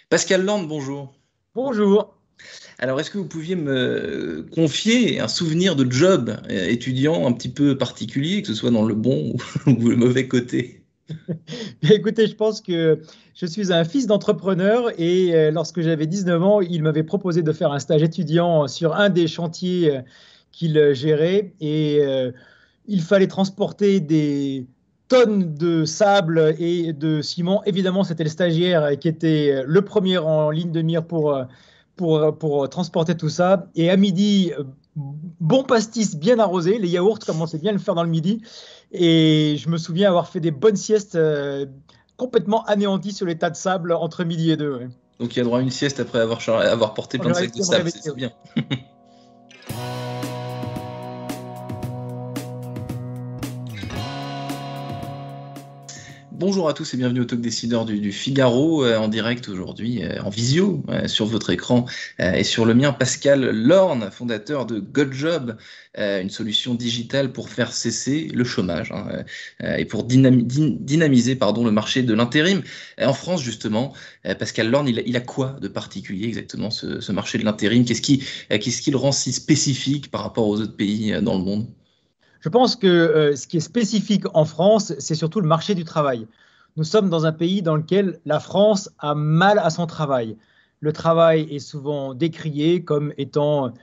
Pascal Land, bonjour. Bonjour. Alors, est-ce que vous pouviez me confier un souvenir de job étudiant un petit peu particulier, que ce soit dans le bon ou le mauvais côté? Bien, écoutez, je pense que je suis un fils d'entrepreneur et lorsque j'avais 19 ans, il m'avait proposé de faire un stage étudiant sur un des chantiers qu'il gérait et il fallait transporter des tonnes de sable et de ciment. Évidemment, c'était le stagiaire qui était le premier en ligne de mire pour transporter tout ça. Et à midi, bon pastis bien arrosé, les yaourts commençaient bien à le faire dans le midi. Et je me souviens avoir fait des bonnes siestes complètement anéanties sur les tas de sable entre midi et deux. Ouais. Donc, il y a droit à une sieste après avoir porté Quand plein j'ai de sacs de réussi à me sable, réveiller. c'est Ouais. bien. Bonjour à tous et bienvenue au Talk Décideur du Figaro, en direct aujourd'hui, en visio, sur votre écran et sur le mien. Pascal Lorne, fondateur de GoJob, une solution digitale pour faire cesser le chômage, hein, et pour dynamiser pardon, le marché de l'intérim. En France, justement, Pascal Lorne, il a quoi de particulier exactement ce marché de l'intérim? Qu'est-ce qui le rend si spécifique par rapport aux autres pays dans le monde? Je pense que ce qui est spécifique en France, c'est surtout le marché du travail. Nous sommes dans un pays dans lequel la France a mal à son travail. Le travail est souvent décrié comme étant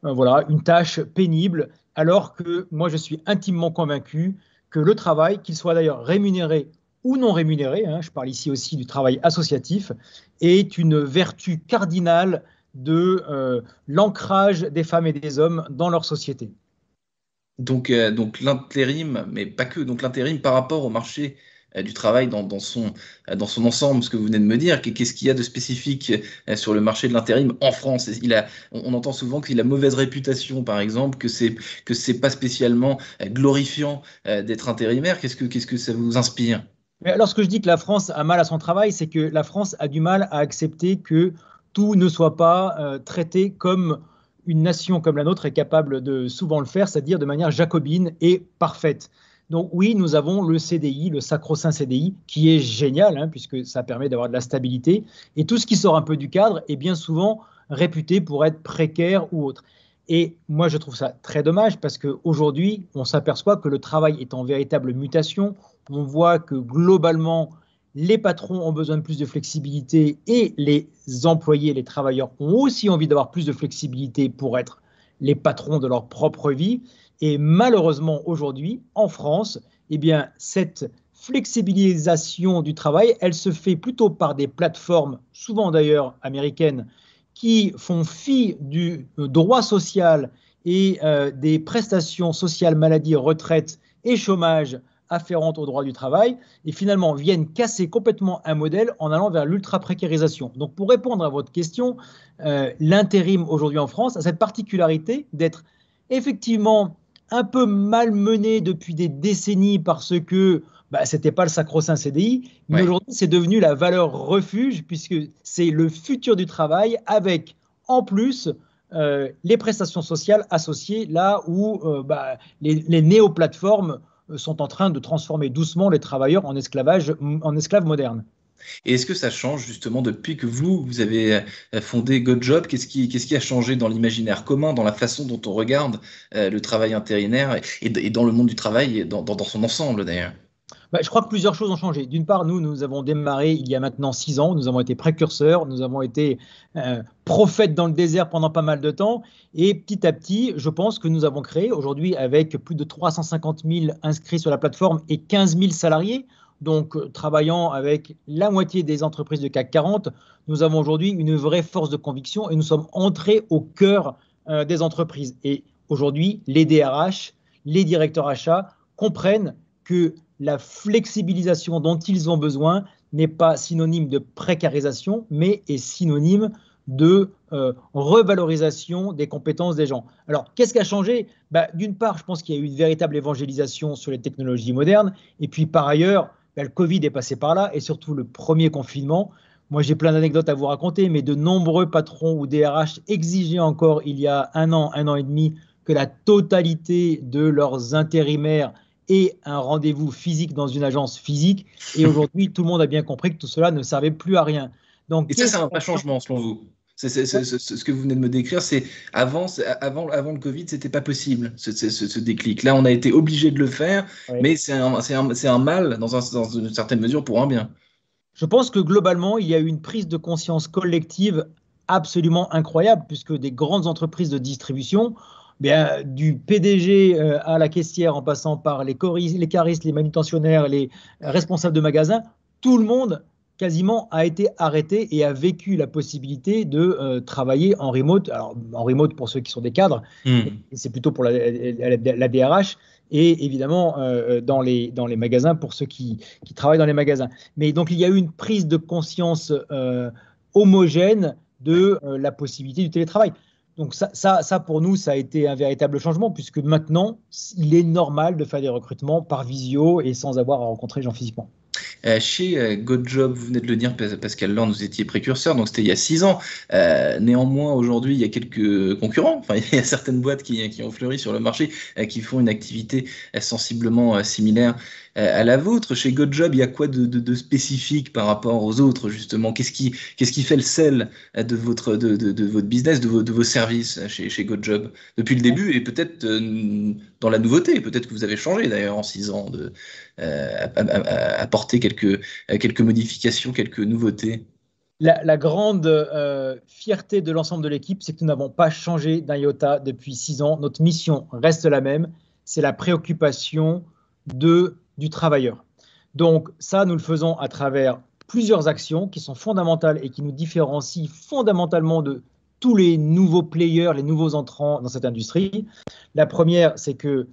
voilà, une tâche pénible, alors que moi je suis intimement convaincu que le travail, qu'il soit d'ailleurs rémunéré ou non rémunéré, hein, je parle ici aussi du travail associatif, est une vertu cardinale de l'ancrage des femmes et des hommes dans leur société. Donc l'intérim, mais pas que, donc l'intérim par rapport au marché du travail dans son ensemble, ce que vous venez de me dire, qu'est-ce qu'il y a de spécifique sur le marché de l'intérim en France? On entend souvent qu'il a mauvaise réputation, par exemple, que c'est pas spécialement glorifiant d'être intérimaire. Qu'est-ce que ça vous inspire? Mais lorsque je dis que la France a mal à son travail, c'est que la France a du mal à accepter que tout ne soit pas traité comme une nation comme la nôtre est capable de souvent le faire, c'est-à-dire de manière jacobine et parfaite. Donc oui, nous avons le CDI, le sacro-saint CDI, qui est génial, hein, puisque ça permet d'avoir de la stabilité. Et tout ce qui sort un peu du cadre est bien souvent réputé pour être précaire ou autre. Et moi, je trouve ça très dommage parce qu'aujourd'hui, on s'aperçoit que le travail est en véritable mutation. On voit que globalement, les patrons ont besoin de plus de flexibilité et les employés, les travailleurs ont aussi envie d'avoir plus de flexibilité pour être les patrons de leur propre vie. Et malheureusement, aujourd'hui, en France, eh bien, cette flexibilisation du travail, elle se fait plutôt par des plateformes, souvent d'ailleurs américaines, qui font fi du droit social et des prestations sociales, maladie, retraite et chômage afférentes au droit du travail et finalement viennent casser complètement un modèle en allant vers l'ultra-précarisation. Donc pour répondre à votre question, l'intérim aujourd'hui en France a cette particularité d'être effectivement un peu malmené depuis des décennies parce que ce n'était pas le sacro-saint CDI, mais Ouais. aujourd'hui c'est devenu la valeur refuge puisque c'est le futur du travail avec en plus les prestations sociales associées là où les néo-plateformes sont en train de transformer doucement les travailleurs en esclaves modernes. Et est-ce que ça change justement depuis que vous avez fondé GoJob? Qu'est-ce qui a changé dans l'imaginaire commun, dans la façon dont on regarde le travail intérimaire et dans le monde du travail et dans son ensemble d'ailleurs? Je crois que plusieurs choses ont changé. D'une part, nous avons démarré il y a maintenant 6 ans, nous avons été précurseurs, nous avons été prophètes dans le désert pendant pas mal de temps. Et petit à petit, je pense que nous avons créé aujourd'hui avec plus de 350 000 inscrits sur la plateforme et 15 000 salariés, donc travaillant avec la moitié des entreprises de CAC 40, nous avons aujourd'hui une vraie force de conviction et nous sommes entrés au cœur des entreprises. Et aujourd'hui, les DRH, les directeurs achats comprennent que la flexibilisation dont ils ont besoin n'est pas synonyme de précarisation, mais est synonyme de revalorisation des compétences des gens. Alors, qu'est-ce qui a changé? D'une part, je pense qu'il y a eu une véritable évangélisation sur les technologies modernes, et puis par ailleurs, le Covid est passé par là, et surtout le premier confinement. Moi, j'ai plein d'anecdotes à vous raconter, mais de nombreux patrons ou DRH exigeaient encore, il y a un an et demi, que la totalité de leurs intérimaires et un rendez-vous physique dans une agence physique. Et aujourd'hui, tout le monde a bien compris que tout cela ne servait plus à rien. Donc, Et ça, c'est un vrai changement selon vous? Ce que vous venez de me décrire, c'est avant le Covid, c'était pas possible, ce déclic. Là, on a été obligé de le faire, ouais. mais c'est un mal dans une certaine mesure pour un bien. Je pense que globalement, il y a eu une prise de conscience collective absolument incroyable, puisque des grandes entreprises de distribution, bien, du PDG à la caissière, en passant par les caristes, les manutentionnaires, les responsables de magasins, tout le monde quasiment a été arrêté et a vécu la possibilité de travailler en remote. Alors, en remote pour ceux qui sont des cadres, mais Hmm. c'est plutôt pour la DRH. Et évidemment, dans les magasins, pour ceux qui travaillent dans les magasins. Mais donc, il y a eu une prise de conscience homogène de la possibilité du télétravail. Donc, ça, pour nous, ça a été un véritable changement, puisque maintenant, il est normal de faire des recrutements par visio et sans avoir à rencontrer les gens physiquement. Chez GoJob, vous venez de le dire, Pascal Lorne, vous étiez précurseur, donc c'était il y a 6 ans. Néanmoins, aujourd'hui, il y a quelques concurrents. Enfin, il y a certaines boîtes qui ont fleuri sur le marché, qui font une activité sensiblement similaire à la vôtre. Chez GoJob, il y a quoi de spécifique par rapport aux autres, justement? Qu'est-ce qui fait le sel de votre business, de vos services chez GoJob depuis le début et peut-être dans la nouveauté? Peut-être que vous avez changé d'ailleurs en 6 ans apporter quelques modifications, quelques nouveautés. La grande fierté de l'ensemble de l'équipe, c'est que nous n'avons pas changé d'un iota depuis 6 ans. Notre mission reste la même, c'est la préoccupation du travailleur. Donc ça, nous le faisons à travers plusieurs actions qui sont fondamentales et qui nous différencient fondamentalement de tous les nouveaux players, les nouveaux entrants dans cette industrie. La première, c'est que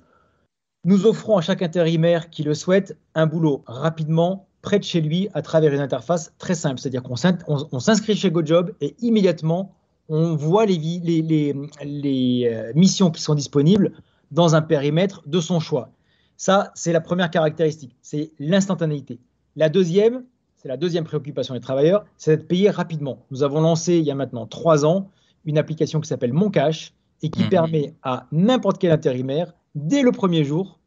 nous offrons à chaque intérimaire qui le souhaite un boulot rapidement, près de chez lui, à travers une interface très simple. C'est-à-dire qu'on s'inscrit chez GoJob et immédiatement, on voit les missions qui sont disponibles dans un périmètre de son choix. Ça, c'est la première caractéristique, c'est l'instantanéité. La deuxième, c'est la deuxième préoccupation des travailleurs, c'est d'être payé rapidement. Nous avons lancé, il y a maintenant 3 ans, une application qui s'appelle Mon Cash et qui permet à n'importe quel intérimaire, dès le premier jour,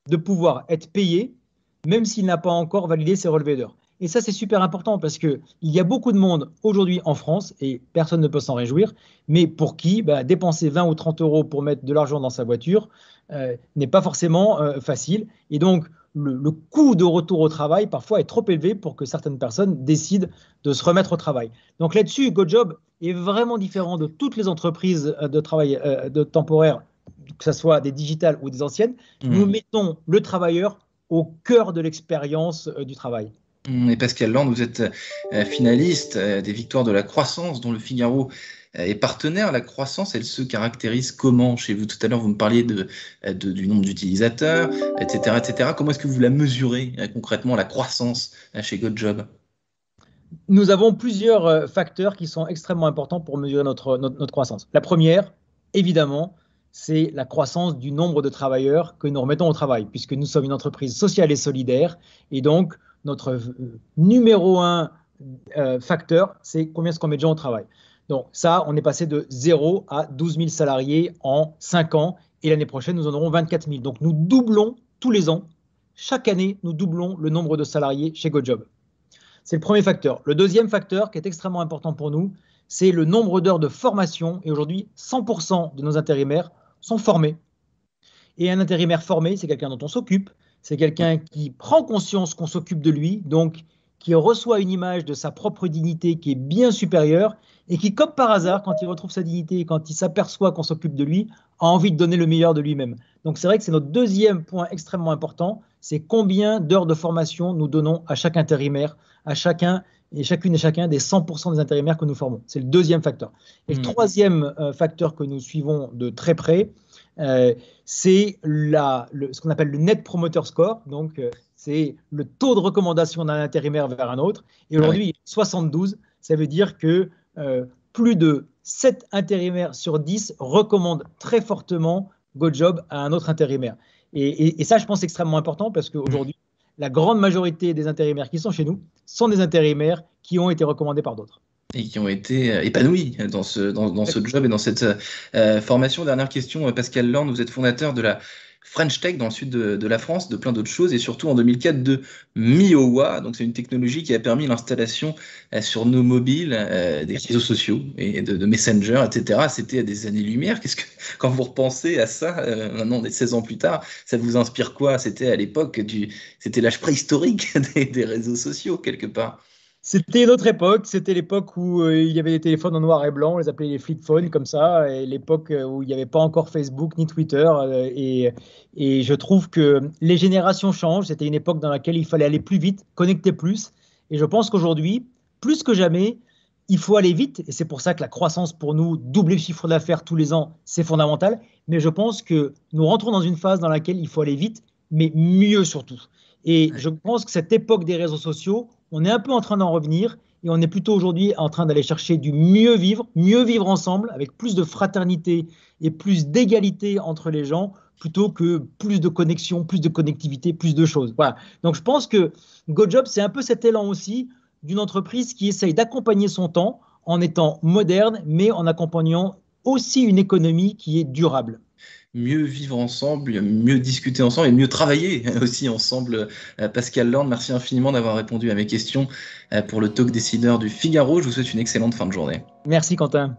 de pouvoir être payé, même s'il n'a pas encore validé ses relevés d'heures. Et ça, c'est super important parce qu'il y a beaucoup de monde aujourd'hui en France, et personne ne peut s'en réjouir, mais pour qui dépenser 20 ou 30 euros pour mettre de l'argent dans sa voiture n'est pas forcément facile. Et donc, le coût de retour au travail, parfois, est trop élevé pour que certaines personnes décident de se remettre au travail. Donc là-dessus, GoJob est vraiment différent de toutes les entreprises de travail de temporaire, que ce soit des digitales ou des anciennes. Nous mettons le travailleur au cœur de l'expérience du travail. Et Pascal Land, vous êtes finaliste des Victoires de la croissance dont le Figaro est partenaire. La croissance, elle se caractérise comment chez vous? Tout à l'heure, vous me parliez du nombre d'utilisateurs, etc., etc. Comment est-ce que vous la mesurez concrètement, la croissance chez GoJob? Nous avons plusieurs facteurs qui sont extrêmement importants pour mesurer notre croissance. La première, évidemment, c'est la croissance du nombre de travailleurs que nous remettons au travail, puisque nous sommes une entreprise sociale et solidaire. Et donc, notre numéro un facteur, c'est combien est-ce qu'on met de gens au travail. Donc ça, on est passé de 0 à 12 000 salariés en 5 ans. Et l'année prochaine, nous en aurons 24 000. Donc nous doublons tous les ans. Chaque année, nous doublons le nombre de salariés chez GoJob. C'est le premier facteur. Le deuxième facteur, qui est extrêmement important pour nous, c'est le nombre d'heures de formation. Et aujourd'hui, 100% de nos intérimaires sont formés. Et un intérimaire formé, c'est quelqu'un dont on s'occupe. C'est quelqu'un qui prend conscience qu'on s'occupe de lui, donc qui reçoit une image de sa propre dignité qui est bien supérieure et qui, comme par hasard, quand il retrouve sa dignité et quand il s'aperçoit qu'on s'occupe de lui, a envie de donner le meilleur de lui-même. Donc c'est vrai que c'est notre deuxième point extrêmement important, c'est combien d'heures de formation nous donnons à chaque intérimaire, à chacun et chacune et chacun des 100% des intérimaires que nous formons. C'est le deuxième facteur. Et le troisième facteur que nous suivons de très près, c'est ce qu'on appelle le Net Promoter Score. Donc, c'est le taux de recommandation d'un intérimaire vers un autre. Et aujourd'hui, il est 72. Ça veut dire que plus de 7 intérimaires sur 10 recommandent très fortement GoJob à un autre intérimaire. Et ça, je pense, c'est extrêmement important parce qu'aujourd'hui, la grande majorité des intérimaires qui sont chez nous sont des intérimaires qui ont été recommandés par d'autres. Et qui ont été épanouis dans ce job et dans cette formation. Dernière question, Pascal Lorne, vous êtes fondateur de la French Tech dans le sud de la France, de plein d'autres choses, et surtout en 2004 de Miowa. Donc c'est une technologie qui a permis l'installation sur nos mobiles des réseaux sociaux et de Messenger, etc. C'était à des années-lumière. Quand vous repensez à ça, maintenant, des 16 ans plus tard, ça vous inspire quoi? C'était à l'époque c'était l'âge préhistorique des réseaux sociaux, quelque part. C'était une autre époque, c'était l'époque où il y avait des téléphones en noir et blanc, on les appelait les flip phones comme ça, et l'époque où il n'y avait pas encore Facebook ni Twitter. Et je trouve que les générations changent, c'était une époque dans laquelle il fallait aller plus vite, connecter plus. Et je pense qu'aujourd'hui, plus que jamais, il faut aller vite. Et c'est pour ça que la croissance pour nous, doubler le chiffre d'affaires tous les ans, c'est fondamental. Mais je pense que nous rentrons dans une phase dans laquelle il faut aller vite, mais mieux surtout. Et je pense que cette époque des réseaux sociaux, on est un peu en train d'en revenir et on est plutôt aujourd'hui en train d'aller chercher du mieux vivre ensemble avec plus de fraternité et plus d'égalité entre les gens plutôt que plus de connexion, plus de connectivité, plus de choses. Voilà. Donc je pense que GoJob, c'est un peu cet élan aussi d'une entreprise qui essaye d'accompagner son temps en étant moderne, mais en accompagnant aussi une économie qui est durable. Mieux vivre ensemble, mieux discuter ensemble et mieux travailler aussi ensemble. Pascal Lorne, merci infiniment d'avoir répondu à mes questions pour le talk décideur du Figaro. Je vous souhaite une excellente fin de journée. Merci Quentin.